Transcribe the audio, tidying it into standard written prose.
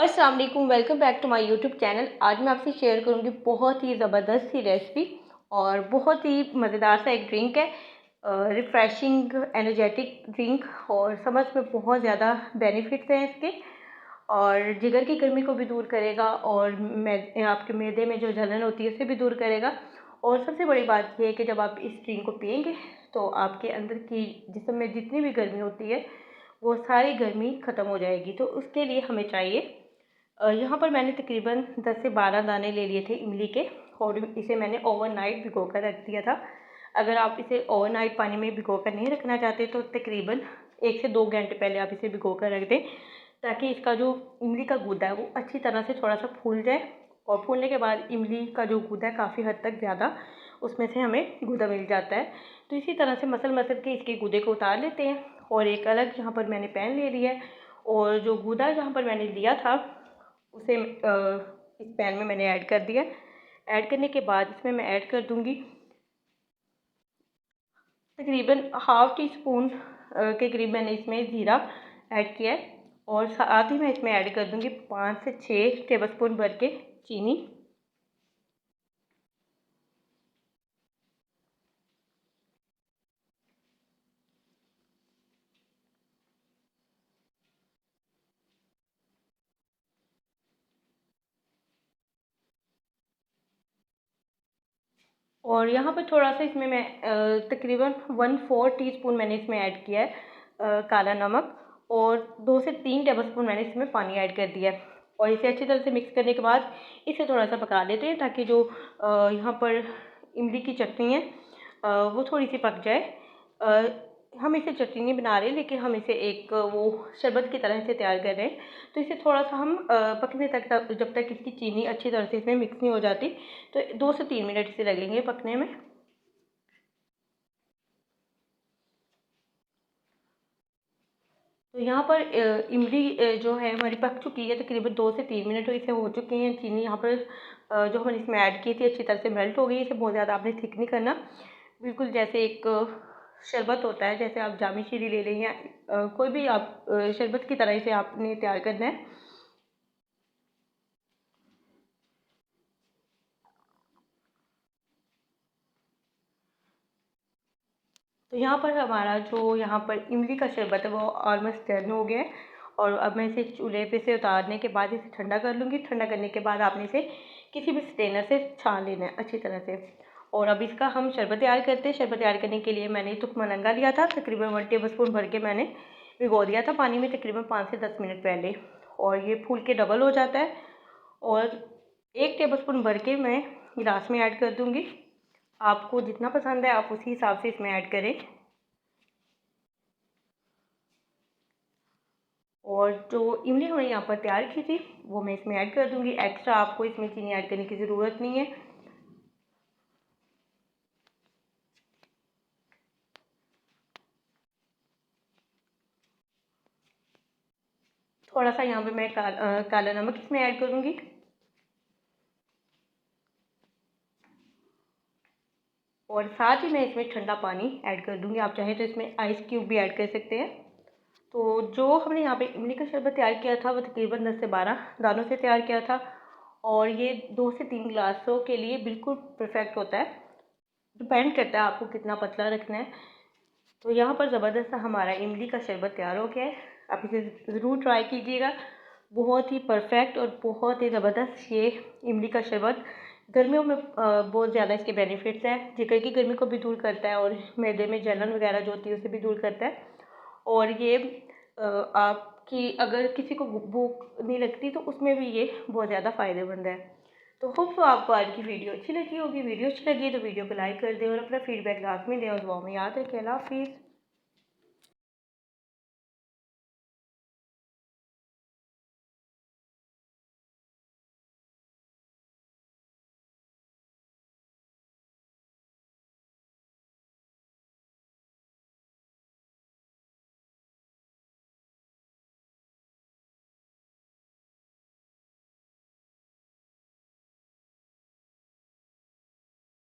अस्सलाम वालेकुम, welcome back to my YouTube channel. आज मैं आपसे शेयर करूंगी बहुत ही ज़बरदस्त सी रेसिपी और बहुत ही मज़ेदार सा एक ड्रिंक है, रिफ़्रेशिंग एनर्जेटिक ड्रिंक। और समझ में बहुत ज़्यादा बेनिफिट्स हैं इसके, और जिगर की गर्मी को भी दूर करेगा और आपके मैदे में जो जलन होती है उसे भी दूर करेगा। और सबसे बड़ी बात यह है कि जब आप इस ड्रिंक को पिएंगे तो आपके अंदर की जिस्म में जितनी भी गर्मी होती है वो सारी गर्मी ख़त्म हो जाएगी। तो उसके लिए हमें चाहिए, यहाँ पर मैंने तकरीबन 10 से 12 दाने ले लिए थे इमली के, और इसे मैंने ओवरनाइट भिगो कर रख दिया था। अगर आप इसे ओवरनाइट पानी में भिगो कर नहीं रखना चाहते तो तकरीबन 1 से 2 घंटे पहले आप इसे भिगो कर रख दें, ताकि इसका जो इमली का गूदा है वो अच्छी तरह से थोड़ा सा फूल जाए। और फूलने के बाद इमली का जो गूदा है काफ़ी हद तक ज़्यादा उसमें से हमें गूदा मिल जाता है। तो इसी तरह से मसल मसल के इसके गूदे को उतार लेते हैं। और एक अलग यहाँ पर मैंने पैन ले लिया है, और जो गूदा जहाँ पर मैंने लिया था उसे इस पैन में मैंने ऐड कर दिया। ऐड करने के बाद इसमें मैं ऐड कर दूंगी तकरीबन हाफ़ टी स्पून के करीब मैंने इसमें ज़ीरा ऐड किया है। और साथ ही मैं इसमें ऐड कर दूंगी 5 से 6 टेबलस्पून भर के चीनी। और यहाँ पर थोड़ा सा इसमें मैं तकरीबन 1/4 टीस्पून मैंने इसमें ऐड किया है काला नमक। और 2 से 3 टेबलस्पून मैंने इसमें पानी ऐड कर दिया है। और इसे अच्छी तरह से मिक्स करने के बाद इसे थोड़ा सा पका लेते हैं, ताकि जो यहाँ पर इमली की चटनी है वो थोड़ी सी पक जाए। हम इसे चटनी नहीं बना रहे, लेकिन हम इसे एक वो शरबत की तरह से तैयार कर रहे हैं। तो इसे थोड़ा सा हम पकने तक जब तक इसकी चीनी अच्छी तरह से इसमें मिक्स नहीं हो जाती, तो 2 से 3 मिनट इसे लगेंगे पकने में। तो यहाँ पर इमली जो है हमारी पक चुकी है, तकरीबन 2 से 3 मिनट तो इसे हो चुके हैं। चीनी यहाँ पर जो हमने इसमें ऐड की थी अच्छी तरह से मेल्ट हो गई। इसे बहुत ज़्यादा आपने थिक नहीं करना, बिल्कुल जैसे एक शरबत होता है, जैसे आप जामी शीरी ले लें या कोई भी आप शरबत की तरह इसे आपने तैयार करना है। तो यहाँ पर हमारा जो यहाँ पर इमली का शरबत है वो ऑलमोस्ट डन हो गया है। और अब मैं इसे चूल्हे पे से उतारने के बाद इसे ठंडा कर लूँगी। ठंडा करने के बाद आपने इसे किसी भी स्ट्रेनर से छान लेना है अच्छी तरह से। और अब इसका हम शरबत तैयार करते हैं। शरबत तैयार करने के लिए मैंने तुख मलंगा लिया था, तकरीबन 1 टेबलस्पून भर के मैंने भिगो दिया था पानी में तकरीबन 5 से 10 मिनट पहले, और ये फूल के डबल हो जाता है। और 1 टेबलस्पून भर के मैं गिलास में ऐड कर दूँगी। आपको जितना पसंद है आप उसी हिसाब से इसमें ऐड करें। और जो इमली हमने यहाँ पर तैयार की थी वो मैं इसमें ऐड कर दूँगी। एक्स्ट्रा आपको इसमें चीनी ऐड करने की ज़रूरत नहीं है। थोड़ा सा यहाँ पे मैं काला नमक इसमें ऐड करूँगी। और साथ ही मैं इसमें ठंडा पानी ऐड कर दूँगी। आप चाहें तो इसमें आइस क्यूब भी ऐड कर सकते हैं। तो जो हमने यहाँ पे इमली का शरबत तैयार किया था वो तकरीबन 10 से 12 दानों से तैयार किया था, और ये 2 से 3 गिलासों के लिए बिल्कुल परफेक्ट होता है। डिपेंड करता है आपको कितना पतला रखना है। तो यहाँ पर ज़बरदस्त सा हमारा इमली का शरबत तैयार हो गया है। आप इसे ज़रूर ट्राई कीजिएगा। बहुत ही परफेक्ट और बहुत ही ज़बरदस्त ये इमली का शरबत गर्मियों में बहुत ज़्यादा इसके बेनिफिट्स हैं। जिगर की गर्मी को भी दूर करता है, और मैदे में जलन वगैरह जो होती है उसे भी दूर करता है। और ये आपकी अगर किसी को भूख नहीं लगती तो उसमें भी ये बहुत ज़्यादा फ़ायदेमंद है। तो होप आपको आज की वीडियो अच्छी लगी होगी। वीडियो अच्छी लगी तो वीडियो को लाइक कर दें और अपना फीडबैक लाजमी दें, और दुआ में याद रखें। अल्लाह हाफिज़।